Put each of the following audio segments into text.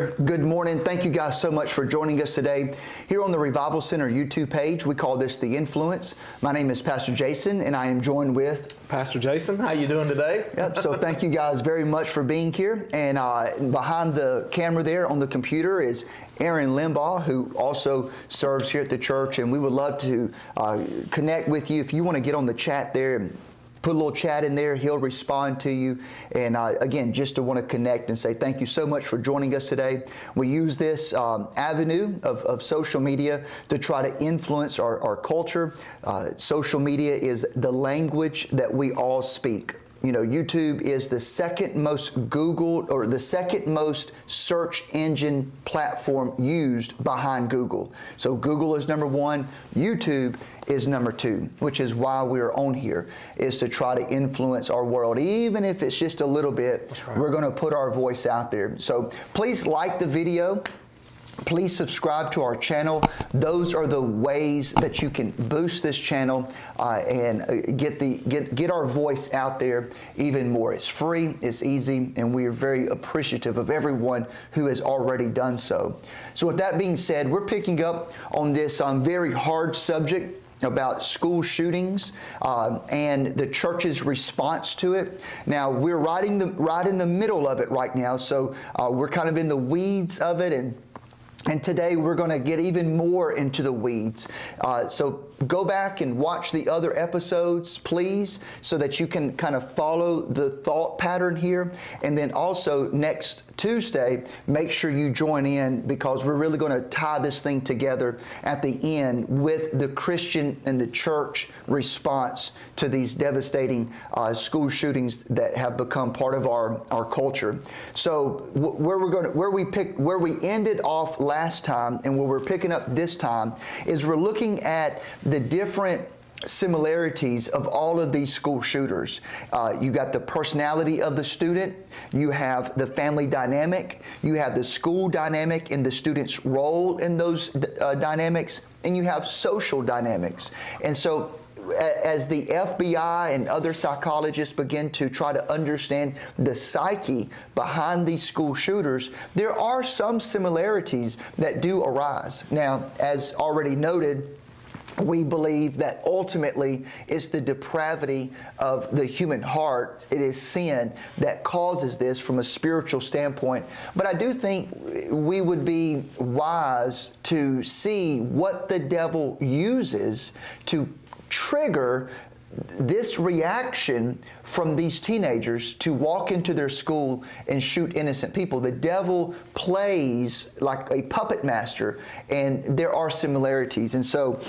there. Good morning. Thank you guys so much for joining us today. Here on the Revival Center YouTube page, we call this The Influence. My name is Pastor Jason, and I am joined with Pastor Jason. How you doing today? Yep. So thank you guys very much for being here. And behind the camera there on the computer is Aaron Limbaugh, who also serves here at the church. And we would love to connect with you. If you want to get on the chat there and put a little chat in there, he'll respond to you. And again, just to want to connect and say thank you so much for joining us today. We use this avenue of social media to try to influence our culture. Social media is the language that we all speak. You know, YouTube is the second most Googled, or the second most search engine platform used behind Google. So Google is number one, YouTube is number two, which is why we're on here, is to try to influence our world. Even if it's just a little bit, that's right, we're going to put our voice out there. So please like the video. Please subscribe to our channel. Those are the ways that you can boost this channel and get our voice out there even more. It's free, it's easy, and we are very appreciative of everyone who has already done so. So with that being said, we're picking up on this very hard subject about school shootings and the church's response to it. Now, we're right in the middle of it right now, so we're kind of in the weeds of it, and today we're going to get even more into the weeds. So go back and watch the other episodes, please, so that you can kind of follow the thought pattern here. And then also next Tuesday, make sure you join in, because we're really going to tie this thing together at the end with the Christian and the church response to these devastating school shootings that have become part of our culture. So where we ended off last time and where we're picking up this time is we're looking at the different similarities of all of these school shooters. You got the personality of the student, you have the family dynamic, you have the school dynamic and the student's role in those dynamics, and you have social dynamics. And so as the FBI and other psychologists begin to try to understand the psyche behind these school shooters, there are some similarities that do arise. Now, as already noted, we believe that ultimately it's the depravity of the human heart. It is sin that causes this from a spiritual standpoint. But I do think we would be wise to see what the devil uses to trigger this reaction from these teenagers to walk into their school and shoot innocent people. The devil plays like a puppet master, and there are similarities. And so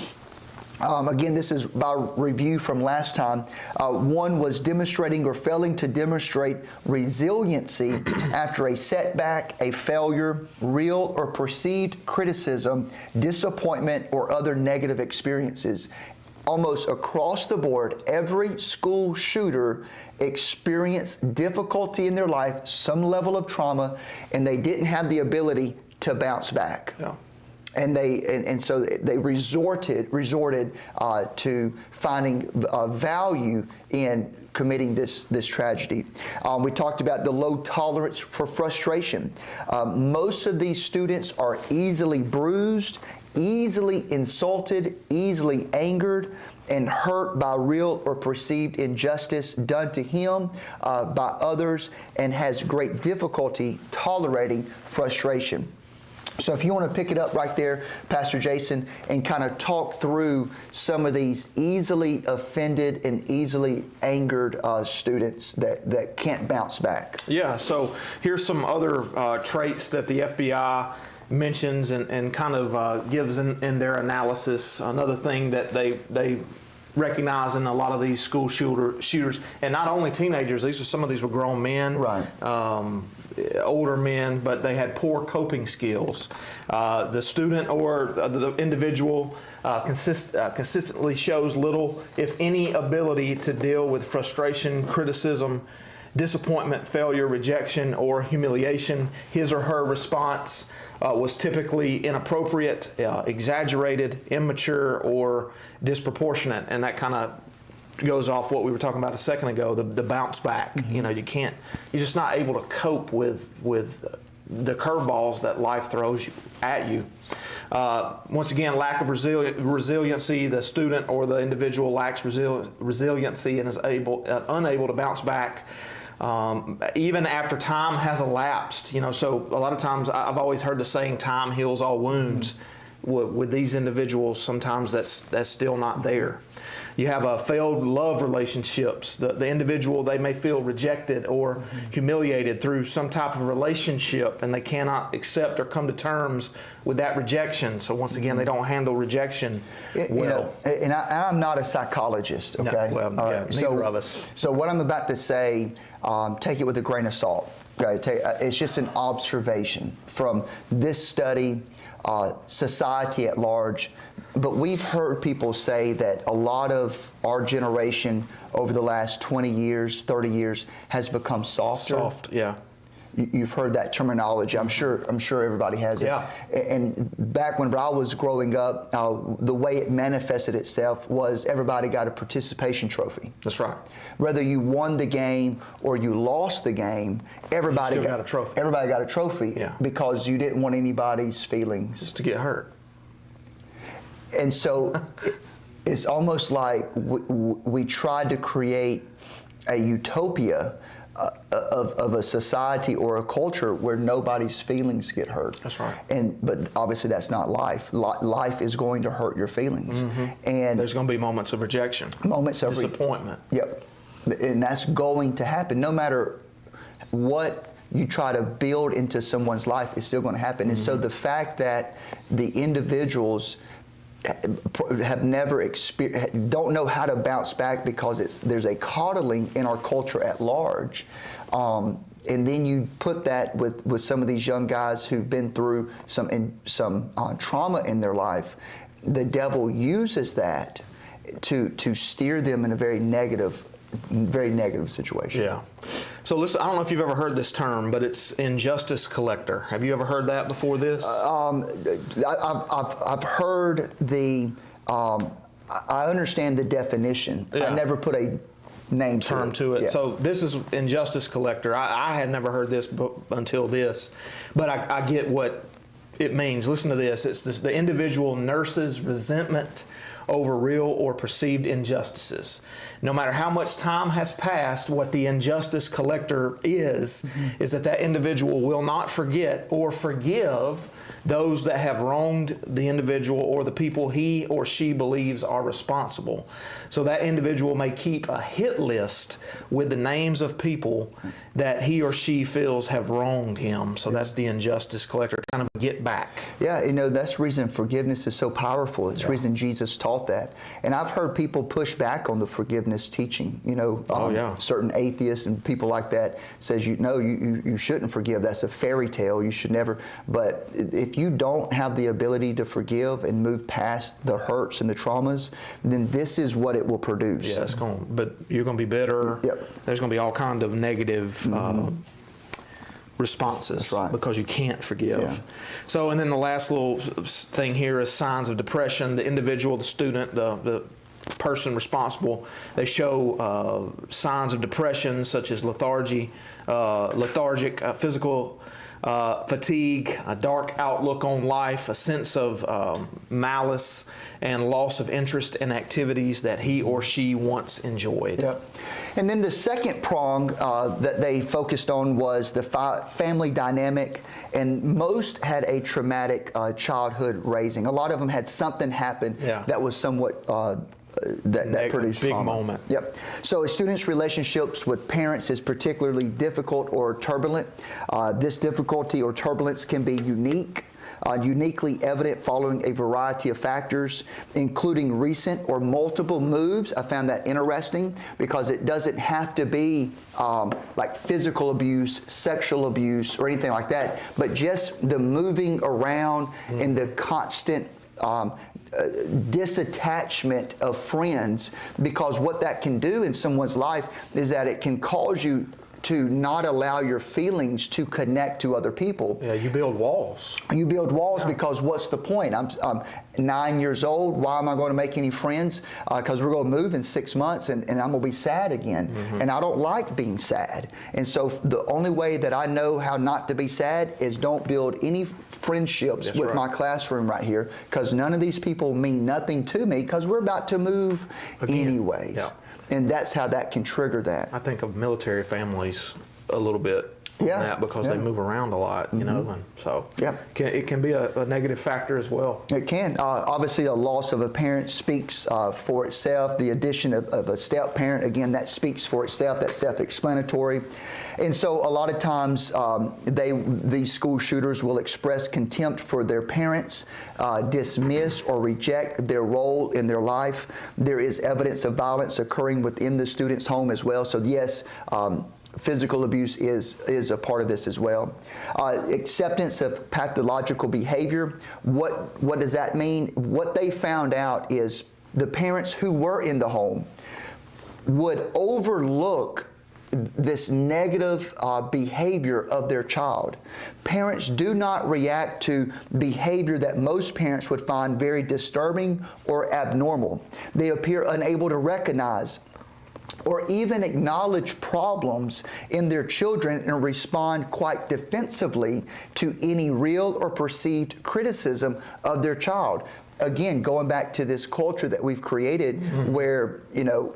again, this is by review from last time. One was demonstrating or failing to demonstrate resiliency after a setback, a failure, real or perceived criticism, disappointment, or other negative experiences. Almost across the board, every school shooter experienced difficulty in their life, some level of trauma, and they didn't have the ability to bounce back. Yeah. And so they resorted to finding value in committing this tragedy. We talked about the low tolerance for frustration. Most of these students are easily bruised, easily insulted, easily angered, and hurt by real or perceived injustice done to him by others, and has great difficulty tolerating frustration. So if you want to pick it up right there, Pastor Jason, and kind of talk through some of these easily offended and easily angered students that can't bounce back. Yeah, so here's some other traits that the FBI mentions and kind of gives in their analysis. Another thing that they recognize in a lot of these school shooters, and not only teenagers, some of these were grown men, right, older men, but they had poor coping skills. The student or the individual consistently shows little, if any, ability to deal with frustration, criticism, disappointment, failure, rejection, or humiliation. His or her response was typically inappropriate, exaggerated, immature, or disproportionate, and that kind of goes off what we were talking about a second ago, the bounce back. Mm-hmm. You know, you're just not able to cope with the curveballs that life throws at you. Once again, lack of resiliency. The student or the individual lacks resiliency and is unable to bounce back. Even after time has elapsed, so a lot of times I've always heard the saying, time heals all wounds. With these individuals, sometimes that's still not there. You have failed love relationships. The individual, they may feel rejected or humiliated through some type of relationship, and they cannot accept or come to terms with that rejection. So once again, they don't handle rejection well. And I'm not a psychologist, okay? No, well, yeah, neither of us. So what I'm about to say, take it with a grain of salt. Okay, it's just an observation from this study, society at large. But we've heard people say that a lot of our generation over the last 20 years, 30 years has become softer. Soft, yeah. You've heard that terminology. I'm sure everybody has it. Yeah. And back when I was growing up, the way it manifested itself was everybody got a participation trophy. That's right. Whether you won the game or you lost the game, everybody got a trophy. Everybody got a trophy, yeah, because you didn't want anybody's feelings just to get hurt. And so it's almost like we tried to create a utopia of a society or a culture where nobody's feelings get hurt. That's right. But obviously that's not life. Life is going to hurt your feelings. And there's going to be moments of rejection, moments of disappointment. Yep. And that's going to happen. No matter what you try to build into someone's life, it's still going to happen. And so the fact that the individuals have never don't know how to bounce back because there's a coddling in our culture at large, and then you put that with some of these young guys who've been through some trauma in their life. The devil uses that to steer them in a very negative situation. Yeah. So listen, I don't know if you've ever heard this term, but it's injustice collector. Have you ever heard that before this? I've heard I understand the definition. Yeah. I never put a name term to it. Yeah. So this is injustice collector. I had never heard this until this, but I get what it means. Listen to this. It's the individual nurses resentment over real or perceived injustices. No matter how much time has passed, what the injustice collector is that individual will not forget or forgive those that have wronged the individual or the people he or she believes are responsible. So that individual may keep a hit list with the names of people that he or she feels have wronged him. So that's the injustice collector, kind of a get back. Yeah, that's the reason forgiveness is so powerful. It's the reason Jesus taught that. And I've heard people push back on the forgiveness teaching. Certain atheists and people like that says, you shouldn't forgive. That's a fairy tale. You should never. But if you don't have the ability to forgive and move past the hurts and the traumas, then this is what it will produce. Yeah, but you're going to be bitter. Yep. There's going to be all kinds of negative responses because you can't forgive. Yeah. So, and then the last little thing here is signs of depression. The individual, the student, the person responsible, they show signs of depression such as lethargic, physical fatigue, a dark outlook on life, a sense of malice, and loss of interest in activities that he or she once enjoyed. Yep. And then the second prong that they focused on was the family dynamic, and most had a traumatic childhood raising. A lot of them had something happen that was somewhat that produced big trauma. Moment. Yep. So a student's relationships with parents is particularly difficult or turbulent. This difficulty or turbulence can be uniquely evident following a variety of factors, including recent or multiple moves. I found that interesting because it doesn't have to be like physical abuse, sexual abuse, or anything like that, but just the moving around and the constant disattachment of friends, because what that can do in someone's life is that it can cause you to not allow your feelings to connect to other people. Yeah, you build walls. You build walls because what's the point? I'm 9 years old. Why am I going to make any friends? Because we're going to move in 6 months and I'm going to be sad again. And I don't like being sad. And so the only way that I know how not to be sad is don't build any friendships That's with right. my classroom right here, because none of these people mean nothing to me, because we're about to move anyways. Yeah. And that's how that can trigger that. I think of military families a little bit on Yeah, that, because they yeah. move around a lot, you know, and so Yeah. it can be a negative factor as well. It can. Obviously, a loss of a parent speaks for itself. The addition of a step parent, again, that speaks for itself. That's self-explanatory. And so a lot of times these school shooters will express contempt for their parents, dismiss or reject their role in their life. There is evidence of violence occurring within the student's home as well. So yes, physical abuse is a part of this as well. Acceptance of pathological behavior. What does that mean? What they found out is the parents who were in the home would overlook this negative behavior of their child. Parents do not react to behavior that most parents would find very disturbing or abnormal. They appear unable to recognize or even acknowledge problems in their children and respond quite defensively to any real or perceived criticism of their child. Again, going back to this culture that we've created where, you know,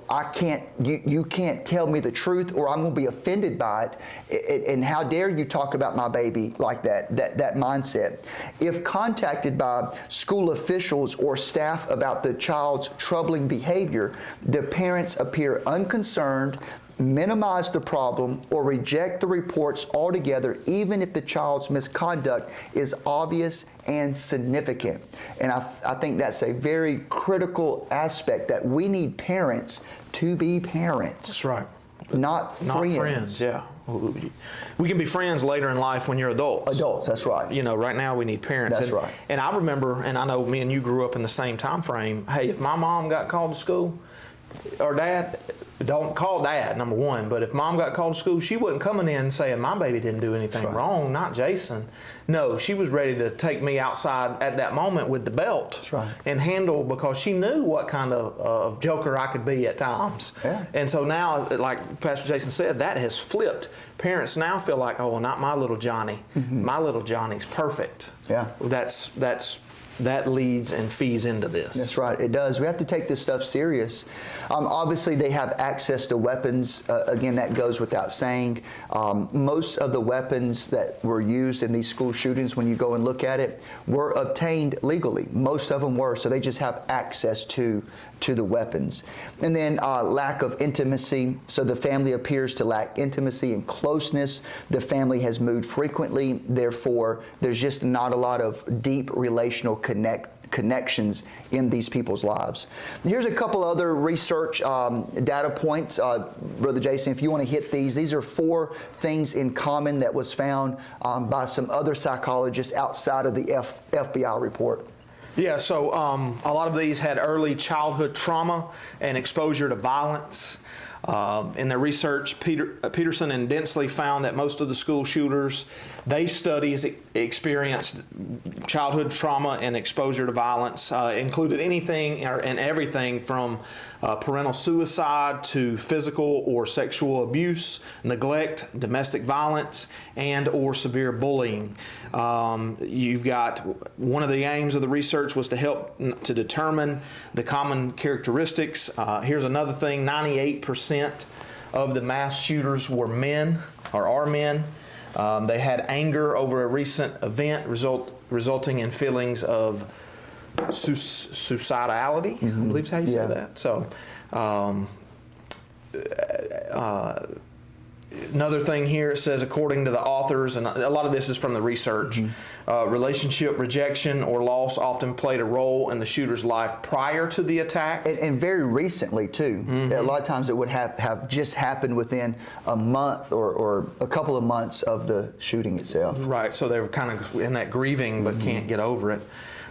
you can't tell me the truth or I'm going to be offended by it. And how dare you talk about my baby like that mindset. If contacted by school officials or staff about the child's troubling behavior, the parents appear unconcerned, minimize the problem, or reject the reports altogether, even if the child's misconduct is obvious and significant. And I think that's a very critical aspect, that we need parents to be parents. That's right. Not friends. Not friends, yeah. We can be friends later in life when you're adults. Adults, that's right. You know, right now we need parents. That's right. And I remember, and I know me and you grew up in the same time frame, hey, if my mom got called to school, or dad, don't call dad, number one, but if mom got called to school, she wasn't coming in saying my baby didn't do anything wrong, not Jason. No, she was ready to take me outside at that moment with the belt. That's right. And handle, because she knew what kind of joker I could be at times. Yeah. And so now, like Pastor Jason said, that has flipped. Parents now feel like, oh, not my little Johnny. My little Johnny's perfect. Yeah. That leads and feeds into this. That's right, it does. We have to take this stuff serious. Obviously, they have access to weapons. Again, that goes without saying. Most of the weapons that were used in these school shootings, when you go and look at it, were obtained legally. Most of them were, so they just have access to the weapons. And then lack of intimacy. So the family appears to lack intimacy and closeness. The family has moved frequently. Therefore, there's just not a lot of deep relational connections in these people's lives. Here's a couple other research data points. Brother Jason, if you want to hit these are 4 things in common that was found by some other psychologists outside of the FBI report. Yeah, so a lot of these had early childhood trauma and exposure to violence. In their research, Peterson and Densley found that most of the school shooters they studied experienced childhood trauma and exposure to violence, included anything and everything from parental suicide to physical or sexual abuse, neglect, domestic violence, and or severe bullying. You've got one of the aims of the research was to help to determine the common characteristics. Here's another thing: 98% of the mass shooters were men or are men. They had anger over a recent event resulting in feelings of suicidality, I believe is how you say that. So another thing here, it says, according to the authors, and a lot of this is from the research, relationship rejection or loss often played a role in the shooter's life prior to the attack. And very recently, too. A lot of times it would have just happened within a month or a couple of months of the shooting itself. Right, so they're kind of in that grieving but can't get over it.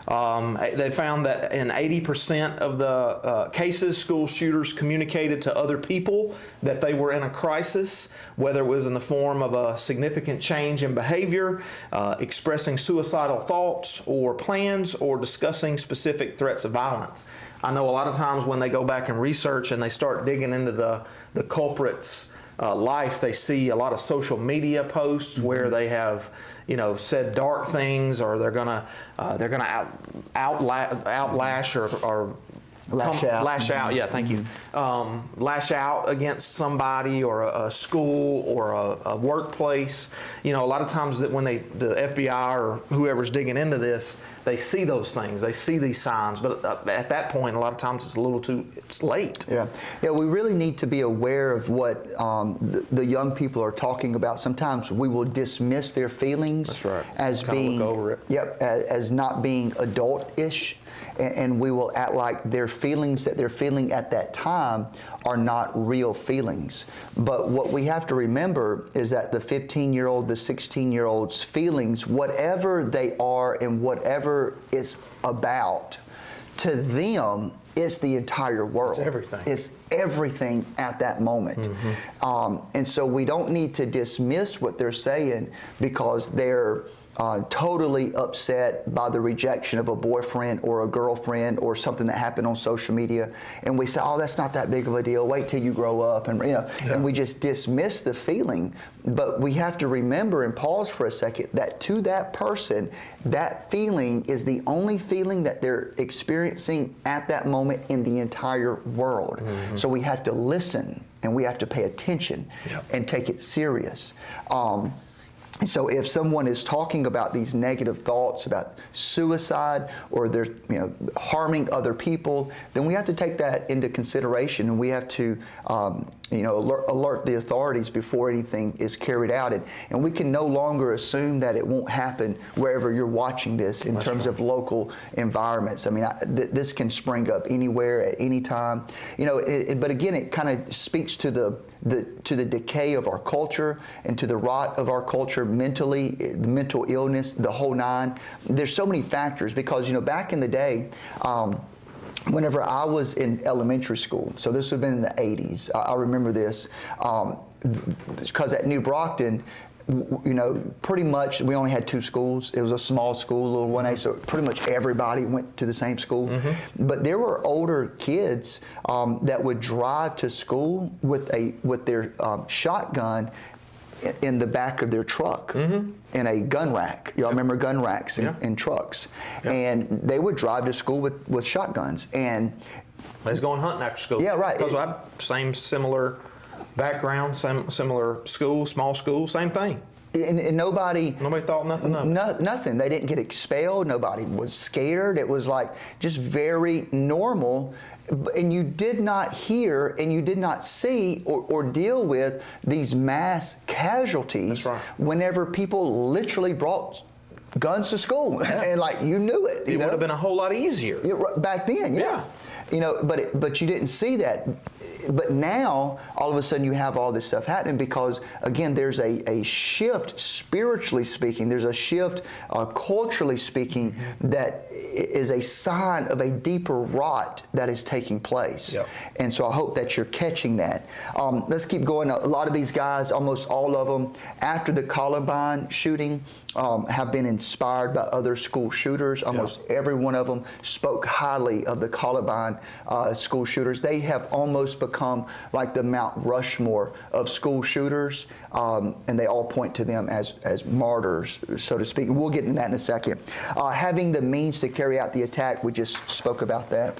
They found that in 80% of the cases, school shooters communicated to other people that they were in a crisis, whether it was in the form of a significant change in behavior, expressing suicidal thoughts or plans, or discussing specific threats of violence. I know a lot of times when they go back and research and they start digging into the culprit's life, they see a lot of social media posts where they have, said dark things, or they're gonna outlash or lash out. Yeah, thank you. Lash out against somebody, or a school, or a workplace. A lot of times that when the FBI or whoever's digging into this, they see those things, they see these signs, but at that point, a lot of times it's late. Yeah, we really need to be aware of what the young people are talking about. Sometimes we will dismiss their feelings. That's right. As kind being, of look over it. Yep, as not being adult-ish. And we will act like their feelings that they're feeling at that time are not real feelings. But what we have to remember is that the 15-year-old, the 16-year-old's feelings, whatever they are and whatever it's about, to them, it's the entire world. It's everything. It's everything at that moment. Mm-hmm. And so we don't need to dismiss what they're saying because they're totally upset by the rejection of a boyfriend or a girlfriend or something that happened on social media, and we say, "Oh, that's not that big of a deal. Wait till you grow up," and and we just dismiss the feeling. But we have to remember and pause for a second that to that person, that feeling is the only feeling that they're experiencing at that moment in the entire world. Mm-hmm. So we have to listen and we have to pay attention and take it serious. So if someone is talking about these negative thoughts about suicide, or they're harming other people, then we have to take that into consideration, and we have to alert the authorities before anything is carried out. And we can no longer assume that it won't happen wherever you're watching this in terms of local environments. I mean, this can spring up anywhere at any time. But again, it kind of speaks to the decay of our culture and to the rot of our culture mentally, the mental illness, the whole nine. There's so many factors because, back in the day, whenever I was in elementary school, so this would have been in the 80s, I remember this, because at New Brockton, pretty much we only had two schools. It was a small school, little 1A, so pretty much everybody went to the same school. Mm-hmm. But there were older kids that would drive to school with their shotgun in the back of their truck. Mm-hmm. In a gun rack. Y'all remember gun racks in trucks. Yep. And they would drive to school with shotguns. And they was going hunting after school. Yeah, right. Because I similar background, similar school, small school, same thing. And nobody thought nothing of it. Nothing. They didn't get expelled. Nobody was scared. It was like just very normal. And you did not hear and you did not see or deal with these mass casualties. That's right. Whenever people literally brought guns to school. Yeah. And you knew it. It would have been a whole lot easier. Back then, yeah. But you didn't see that. But now, all of a sudden, you have all this stuff happening because, again, there's a shift, spiritually speaking, there's a shift, culturally speaking, that is a sign of a deeper rot that is taking place. Yep. And so I hope that you're catching that. Let's keep going. A lot of these guys, almost all of them, after the Columbine shooting, have been inspired by other school shooters. Almost every one of them spoke highly of the Columbine school shooters. They have almost become like the Mount Rushmore of school shooters, and they all point to them as martyrs, so to speak. And we'll get into that in a second. Having the means to carry out the attack, we just spoke about that.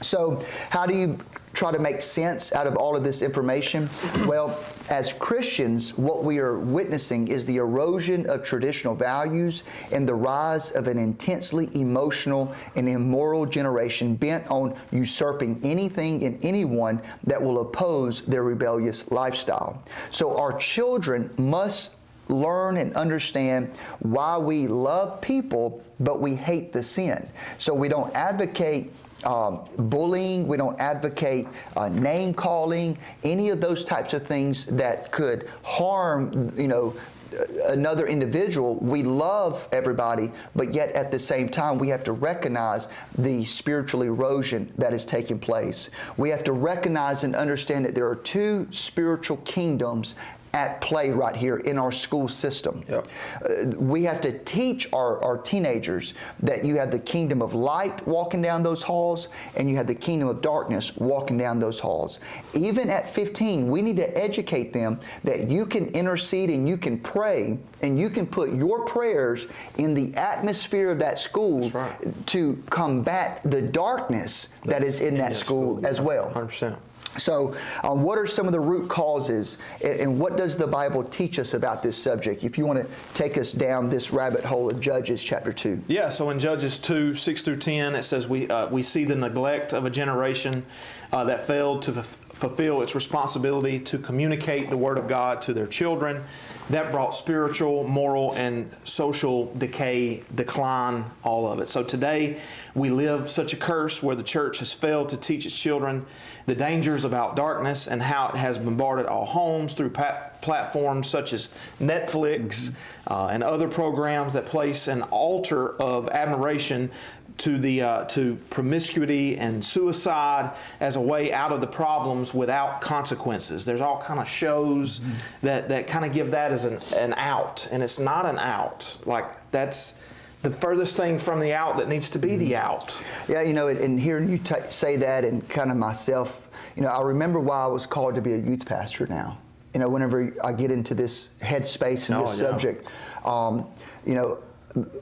So how do you try to make sense out of all of this information? Well, as Christians, what we are witnessing is the erosion of traditional values and the rise of an intensely emotional and immoral generation bent on usurping anything and anyone that will oppose their rebellious lifestyle. So our children must learn and understand why we love people, but we hate the sin. So we don't advocate bullying, we don't advocate name calling, any of those types of things that could harm, another individual, we love everybody, but yet at the same time, we have to recognize the spiritual erosion that is taking place. We have to recognize and understand that there are two spiritual kingdoms at play right here in our school system. Yep. We have to teach our teenagers that you have the kingdom of light walking down those halls, and you have the kingdom of darkness walking down those halls. Even at 15, we need to educate them that you can intercede and you can pray, and you can put your prayers in the atmosphere of that school to combat the darkness that is in that school as well. 100%. So what are some of the root causes, and what does the Bible teach us about this subject? If you want to take us down this rabbit hole of Judges chapter 2. Yeah, so in Judges 2, 6 through 10, it says we see the neglect of a generation that failed to fulfill its responsibility to communicate the Word of God to their children. That brought spiritual, moral, and social decline, all of it. So today, we live such a curse where the church has failed to teach its children the dangers about darkness and how it has bombarded all homes through platforms such as Netflix and other programs that place an altar of admiration to promiscuity and suicide as a way out of the problems without consequences. There's all kind of shows that kind of give that as an out, and it's not an out. Like, that's the furthest thing from the out that needs to be the out. Yeah, you know, and hearing you say that, and kind of myself, you know, I remember why I was called to be a youth pastor now. You know, whenever I get into this headspace and this subject, you know,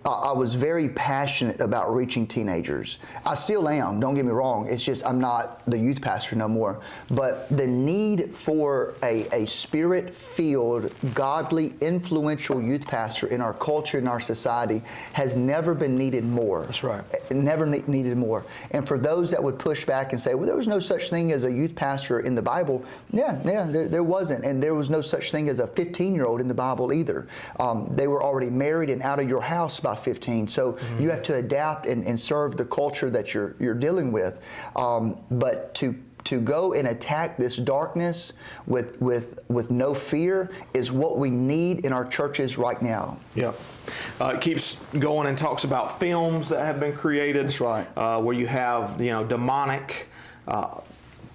I was very passionate about reaching teenagers. I still am, don't get me wrong. It's just I'm not the youth pastor no more. But the need for a spirit-filled, godly, influential youth pastor in our culture, in our society, has never been needed more. That's right. Never needed more. And for those that would push back and say, well, there was no such thing as a youth pastor in the Bible. Yeah, there wasn't. And there was no such thing as a 15-year-old in the Bible either. They were already married and out of your house by 15. So you have to adapt and serve the culture that you're dealing with. But to go and attack this darkness with no fear is what we need in our churches right now. Yeah. It keeps going and talks about films that have been created. That's right. Where you have, you know, demonic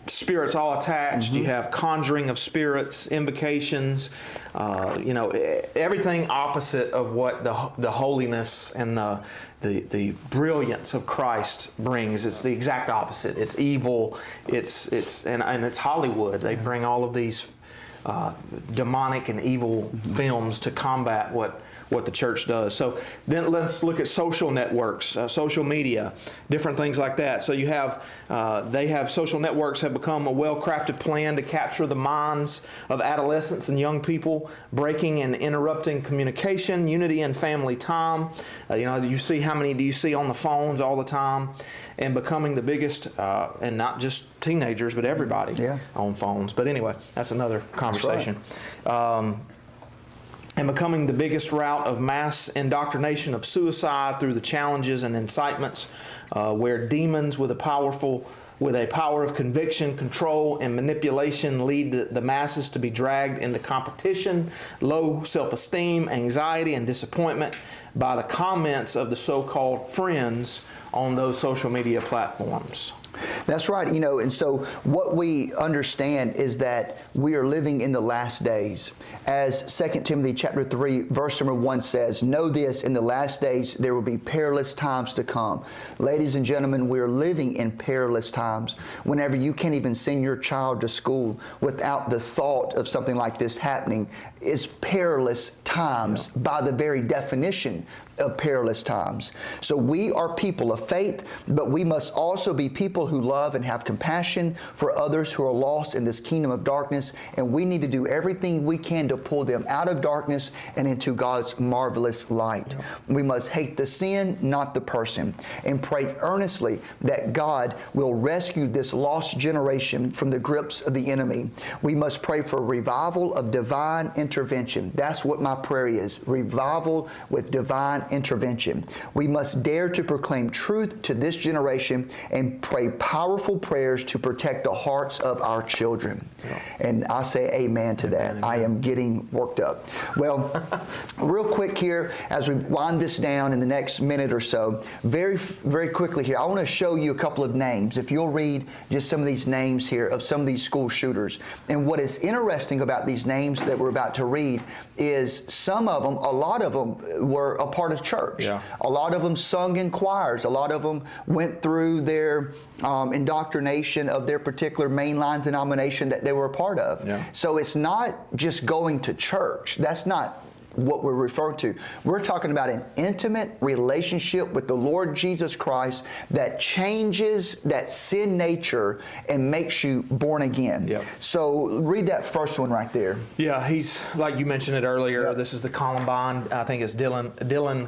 spirits all attached. You have conjuring of spirits, invocations, you know, everything opposite of what the holiness and the brilliance of Christ brings. It's the exact opposite. It's evil. And it's Hollywood. They bring all of these demonic and evil films to combat what the church does. So then let's look at social networks, social media, different things like that. So you have, social networks have become a well-crafted plan to capture the minds of adolescents and young people, breaking and interrupting communication, unity, and family time. You know, you see, how many do you see on the phones all the time? And becoming the biggest, and not just teenagers, but everybody on phones. But anyway, that's another conversation. That's right. And becoming the biggest route of mass indoctrination of suicide through the challenges and incitements where demons with a power of conviction, control, and manipulation lead the masses to be dragged into competition, low self-esteem, anxiety, and disappointment by the comments of the so-called friends on those social media platforms. That's right. You know, and so what we understand is that we are living in the last days. As 2 Timothy chapter 3, verse number 1 says, know this, in the last days there will be perilous times to come. Ladies and gentlemen, we're living in perilous times. Whenever you can't even send your child to school without the thought of something like this happening, is perilous times by the very definition of perilous times. So we are people of faith, but we must also be people who love and have compassion for others who are lost in this kingdom of darkness, and we need to do everything we can to pull them out of darkness and into God's marvelous light. We must hate the sin, not the person, and pray earnestly that God will rescue this lost generation from the grips of the enemy. We must pray for revival of divine intervention. That's what my prayer is, revival with divine intervention. We must dare to proclaim truth to this generation and pray power powerful prayers to protect the hearts of our children. Yeah. And I say amen to that. I am getting worked up. Well, real quick here, as we wind this down in the next minute or so, very quickly here, I want to show you a couple of names. If you'll read just some of these names here of some of these school shooters. And what is interesting about these names that we're about to read is some of them, a lot of them were a part of church. Yeah. A lot of them sung in choirs. A lot of them went through their indoctrination of their particular mainline denomination that they were a part of. Yeah. So it's not just going to church. That's not what we're referring to. We're talking about an intimate relationship with the Lord Jesus Christ that changes that sin nature and makes you born again. Yep. So read that first one right there. Yeah, he's, like you mentioned it earlier, Yep. This is the Columbine. I think it's Dylan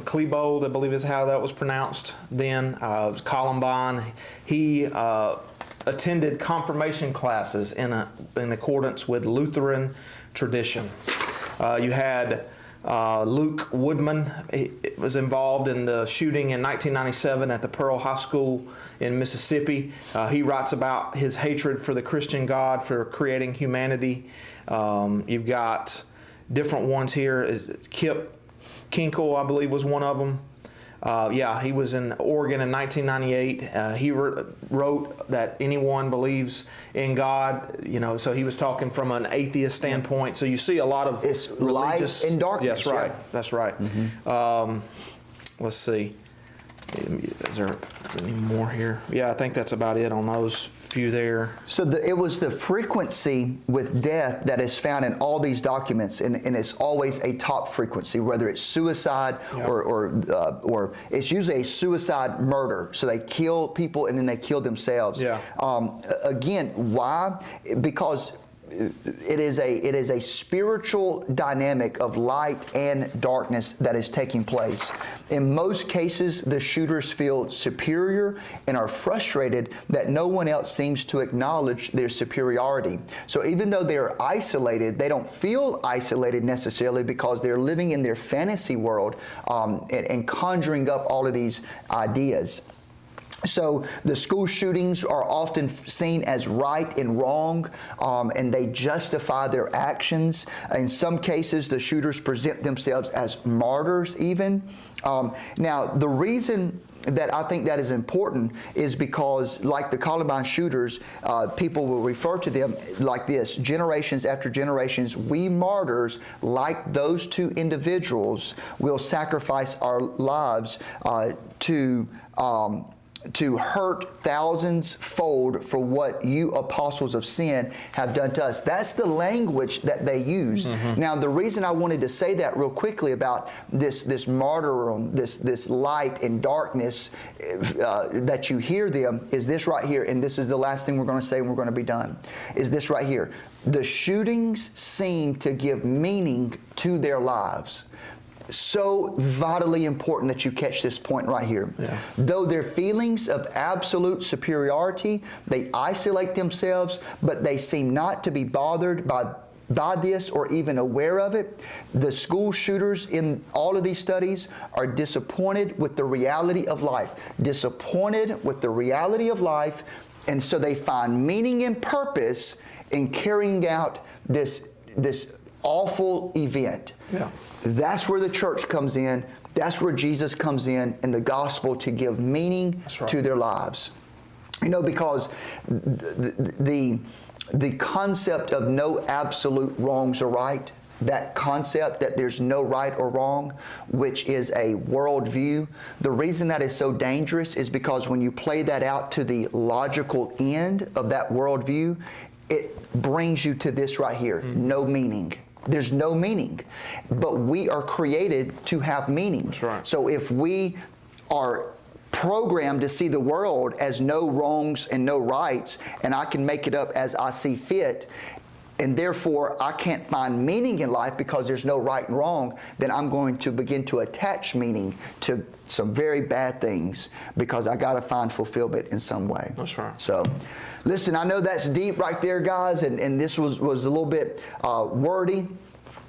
Klebold, I believe is how that was pronounced then. It was Columbine. He attended confirmation classes in accordance with Lutheran tradition. You had Luke Woodman. He was involved in the shooting in 1997 at the Pearl High School in Mississippi. He writes about his hatred for the Christian God, for creating humanity. You've got different ones here. Kip Kinkle, I believe, was one of them. He was in Oregon in 1998. He wrote that anyone believes in God, so he was talking from an atheist standpoint. So you see a lot of It's religious, light and darkness. That's right. Yeah. That's right. Mm-hmm. Let's see. Is there any more here? Yeah, I think that's about it on those few there. So it was the frequency with death that is found in all these documents, and it's always a top frequency, whether it's suicide Yep. or it's usually a suicide murder. So they kill people and then they kill themselves. Yeah. Again, why? Because it is a spiritual dynamic of light and darkness that is taking place. In most cases, the shooters feel superior and are frustrated that no one else seems to acknowledge their superiority. So even though they're isolated, they don't feel isolated necessarily because they're living in their fantasy world and conjuring up all of these ideas. So the school shootings are often seen as right and wrong, and they justify their actions. In some cases, the shooters present themselves as martyrs even. Now, the reason that I think that is important is because, like the Columbine shooters, people will refer to them like this: generations after generations, we martyrs, like those two individuals, will sacrifice our lives to hurt thousands fold for what you apostles of sin have done to us. That's the language that they use. Mm-hmm. Now, the reason I wanted to say that real quickly about this martyrdom, this light and darkness that you hear them, is this right here, and this is the last thing we're going to say and we're going to be done, is this right here. The shootings seem to give meaning to their lives. So vitally important that you catch this point right here. Yeah. Though their feelings of absolute superiority, they isolate themselves, but they seem not to be bothered by this or even aware of it. The school shooters in all of these studies are disappointed with the reality of life. Disappointed with the reality of life, and so they find meaning and purpose in carrying out this awful event. Yeah. That's where the church comes in. That's where Jesus comes in the gospel to give meaning to their lives. Because the concept of no absolute wrongs or right, that concept that there's no right or wrong, which is a worldview, the reason that is so dangerous is because when you play that out to the logical end of that worldview, it brings you to this right here, no meaning. There's no meaning. But we are created to have meaning. That's right. So if we are programmed to see the world as no wrongs and no rights, and I can make it up as I see fit, and therefore I can't find meaning in life because there's no right and wrong, then I'm going to begin to attach meaning to some very bad things because I got to find fulfillment in some way. That's right. So, listen, I know that's deep right there, guys, and this was a little bit wordy.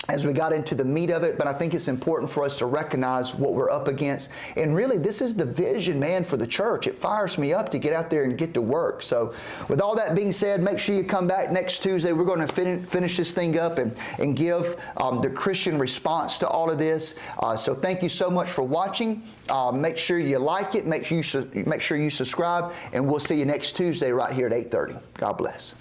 as we got into the meat of it, but I think it's important for us to recognize what we're up against. And really, this is the vision, man, for the church. It fires me up to get out there and get to work. So with all that being said, make sure you come back next Tuesday. We're going to finish this thing up and give the Christian response to all of this. So thank you so much for watching. Make sure you like it. Make sure you subscribe. And we'll see you next Tuesday right here at 8:30. God bless.